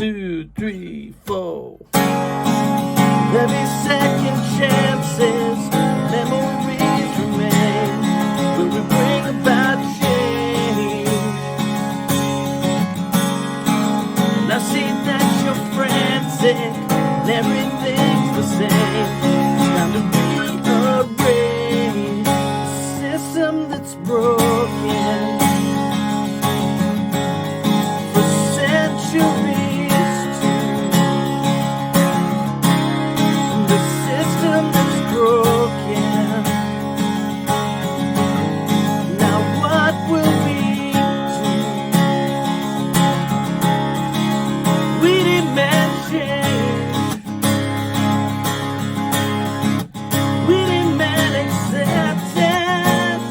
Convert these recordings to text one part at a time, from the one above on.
2, 3, 4. There'll be second chances, memories remain. Will we bring about change? And I see that you're frantic, and everything's the same. It's time to rearrange the system that's broken for centuries too. The system that's broken. Now what will we do? We demand change. We demand acceptance.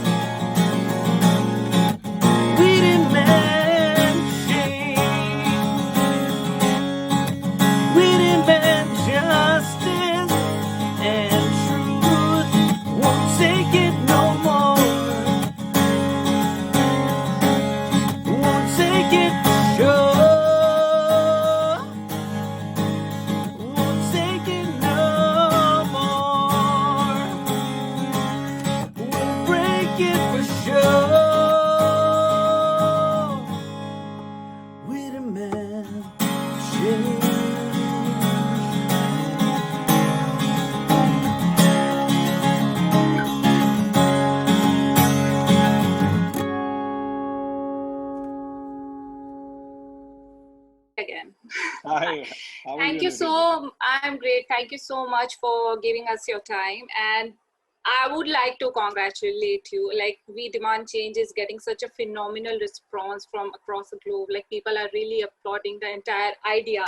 We demand change. We demand justice and truth. Won't take it no more. Won't take it for sure. Won't take it no more. We'll break it for sure. We demand change. Again. Hi, how are Thank you, you Nivedita? I'm great. Thank you so much for giving us your time. And I would like to congratulate you. Like, We Demand Change is getting such a phenomenal response from across the globe. Like, people are really applauding the entire idea,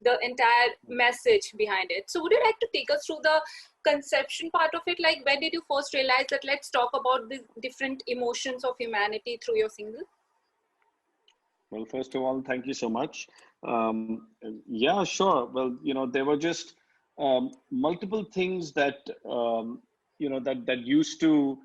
the entire message behind it. So would you like to take us through the conception part of it? Like, when did you first realize that let's talk about the different emotions of humanity through your single? Well, first of all, thank you so much. Um, yeah, sure. Well, there were just multiple things that that used to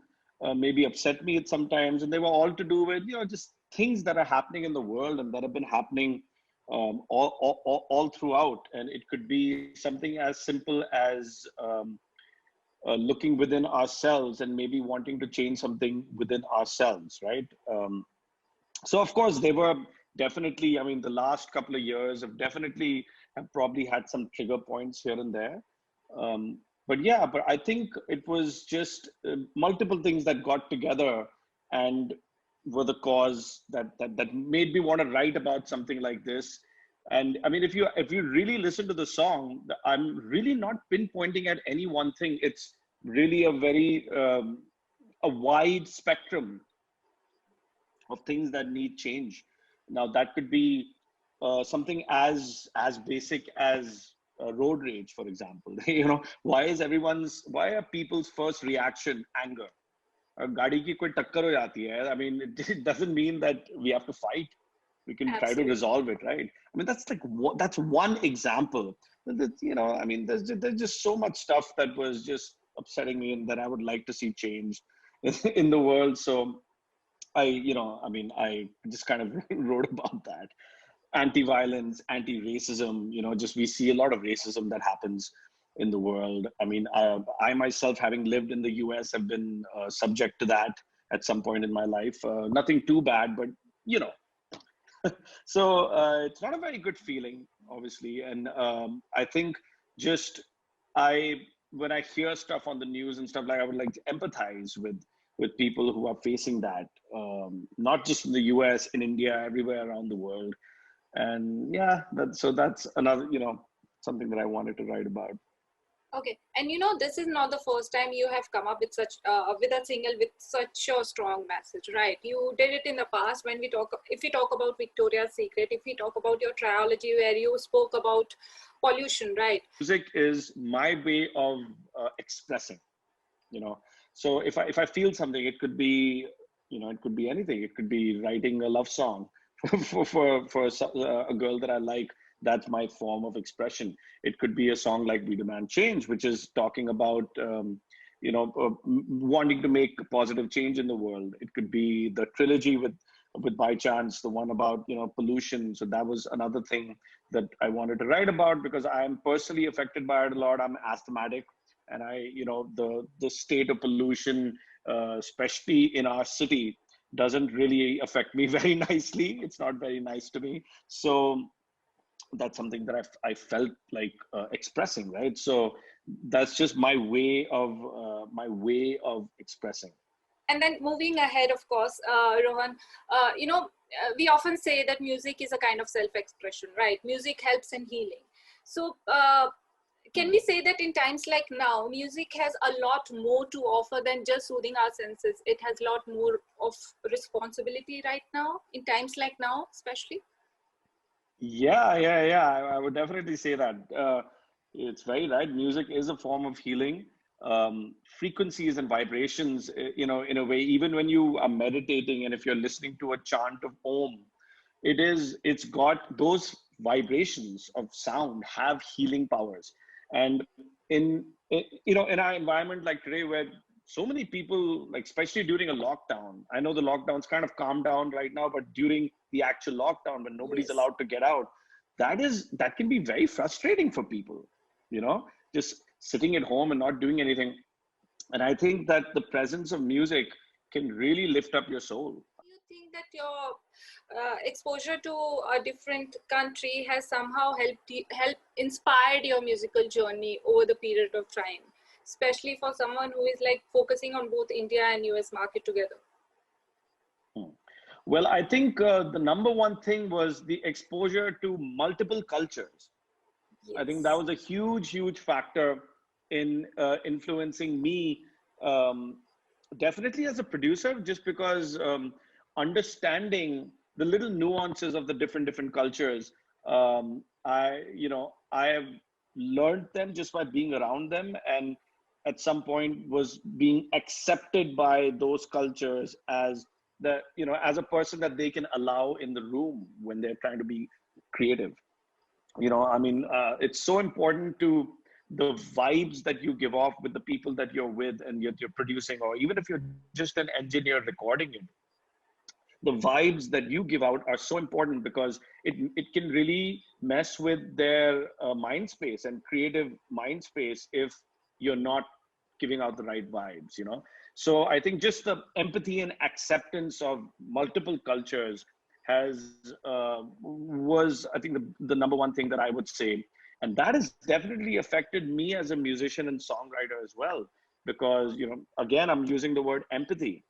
maybe upset me at sometimes, and they were all to do with just things that are happening in the world and that have been happening all throughout. And it could be something as simple as looking within ourselves and maybe wanting to change something within ourselves, right? So of course they were definitely, I mean, the last couple of years have probably had some trigger points here and there. But yeah, but I think it was just multiple things that got together and were the cause that made me want to write about something like this. And I mean, if you really listen to the song, I'm really not pinpointing at any one thing. It's really a very a wide spectrum of things that need change. Now that could be something as basic as road rage, for example. Why are people's first reaction anger? गाड़ी की कोई टक्कर हो जाती है. I mean, it doesn't mean that we have to fight. We can try to Absolutely. resolve it, right? I mean, that's one example. I mean, there's just so much stuff that was just upsetting me and that I would like to see change in the world. So I mean, I just kind of wrote about that. Anti-violence, anti-racism, just we see a lot of racism that happens in the world. I mean, I myself, having lived in the US, have been subject to that at some point in my life. Nothing too bad, but you know. So it's not a very good feeling, obviously. And I think just I when I hear stuff on the news and stuff, like, I would like to empathize with people who are facing that, not just in the US, in India, everywhere around the world. And yeah, that's another, something that I wanted to write about. Okay, and this is not the first time you have come up with such with a single with such a strong message, right? You did it in the past when if we talk about Victoria's Secret, if we talk about your trilogy where you spoke about pollution, right? Music is my way of expressing, you know. So if I feel something, it could be, it could be anything. It could be writing a love song for a girl that I like. That's my form of expression. It could be a song like "We Demand Change," which is talking about wanting to make a positive change in the world. It could be the trilogy with with By Chance, the one about, pollution. So that was another thing that I wanted to write about, because I am personally affected by it a lot. I'm asthmatic, and the state of pollution, especially in our city, doesn't really affect me very nicely. It's not very nice to me. So that's something that I felt like expressing, right? So that's just my way of expressing. And then moving ahead, of course, Rohan, we often say that music is a kind of self-expression, right? Music helps in healing. So can we say that in times like now, music has a lot more to offer than just soothing our senses? It has a lot more of responsibility right now, in times like now, especially? Yeah. I would definitely say that. It's very right. Music is a form of healing. Frequencies and vibrations, in a way, even when you are meditating, and if you're listening to a chant of Om, it's got those vibrations of sound have healing powers. And in our environment like today, where so many people, like especially during a lockdown, I know the lockdown's kind of calmed down right now, but during the actual lockdown, when nobody's Yes. allowed to get out, that can be very frustrating for people, just sitting at home and not doing anything. And I think that the presence of music can really lift up your soul. Do you think that your exposure to a different country has somehow helped inspired your musical journey over the period of time, especially for someone who is like focusing on both India and US market together? Hmm. Well, I think the number one thing was the exposure to multiple cultures. I think that Yes. was a huge factor in influencing me. Um, Definitely as a producer, just because understanding the little nuances of the different cultures, I have learned them just by being around them, and at some point was being accepted by those cultures as as a person that they can allow in the room when they're trying to be creative. I mean, it's so important to the vibes that you give off with the people that you're with and you're producing, or even if you're just an engineer recording it, the vibes that you give out are so important, because it can really mess with their mind space and creative mind space if you're not giving out the right vibes. So I think just the empathy and acceptance of multiple cultures has was, I think, the number one thing that I would say. And that has definitely affected me as a musician and songwriter as well, because again, I'm using the word empathy.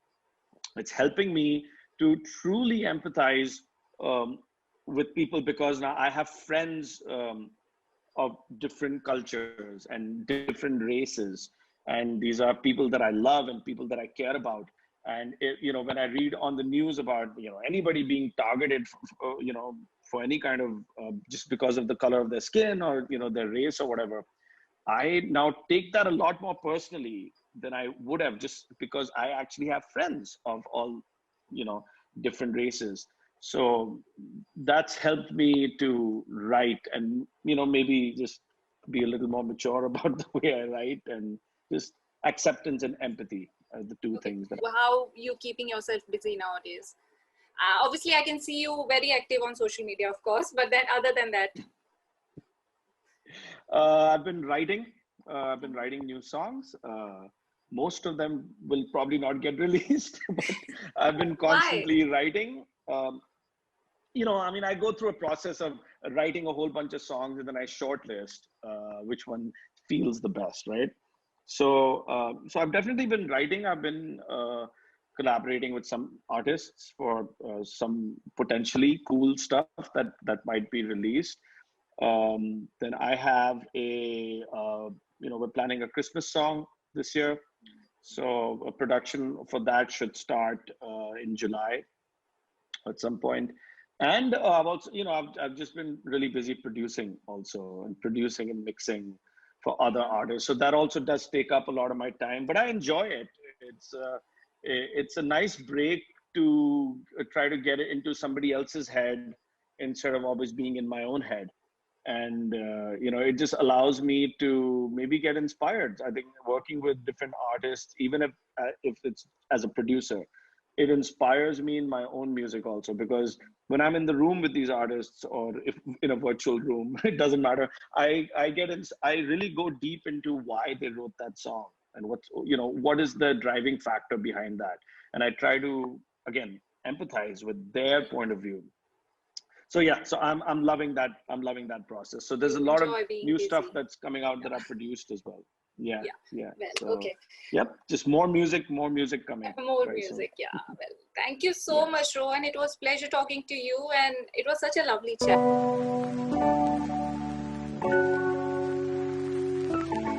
It's helping me to truly empathize um, with people, because now I have friends of different cultures and different races, and these are people that I love and people that I care about. And when I read on the news about anybody being targeted for any kind of just because of the color of their skin, or their race or whatever, I now take that a lot more personally than I would have, just because I actually have friends of all, you know, different races. So that's helped me to write, and, maybe just be a little more mature about the way I write, and just acceptance and empathy are the two Okay. things that. Well, how you keeping yourself busy nowadays? Obviously, I can see you very active on social media, of course, but then other than that. I've been writing. I've been writing new songs. Most of them will probably not get released, but I've been Why? constantly writing. I mean, I go through a process of writing a whole bunch of songs, and then I shortlist which one feels the best, right? So I've definitely been writing. I've been collaborating with some artists for some potentially cool stuff that might be released. Then I have we're planning a Christmas song this year. So a production for that should start in July at some point. And I've also, I've just been really busy producing also, and producing and mixing for other artists. So that also does take up a lot of my time, but I enjoy it. It's a nice break to try to get it into somebody else's head instead of always being in my own head. And it just allows me to maybe get inspired. I think working with different artists, even if it's as a producer, it inspires me in my own music also, because when I'm in the room with these artists, or if in a virtual room, it doesn't matter. I really go deep into why they wrote that song, and what is the driving factor behind that, and I try to, again, empathize with their point of view. So yeah, so I'm loving that. I'm loving that process. So there's a You lot of enjoy being new stuff busy. that's coming out that I've produced as well. Yeah, Yeah. yeah. Well, So okay. yep, just more music coming More very soon. music. Yeah. Well, thank you so Yeah. much, Rohan. It was pleasure talking to you, and it was such a lovely chat.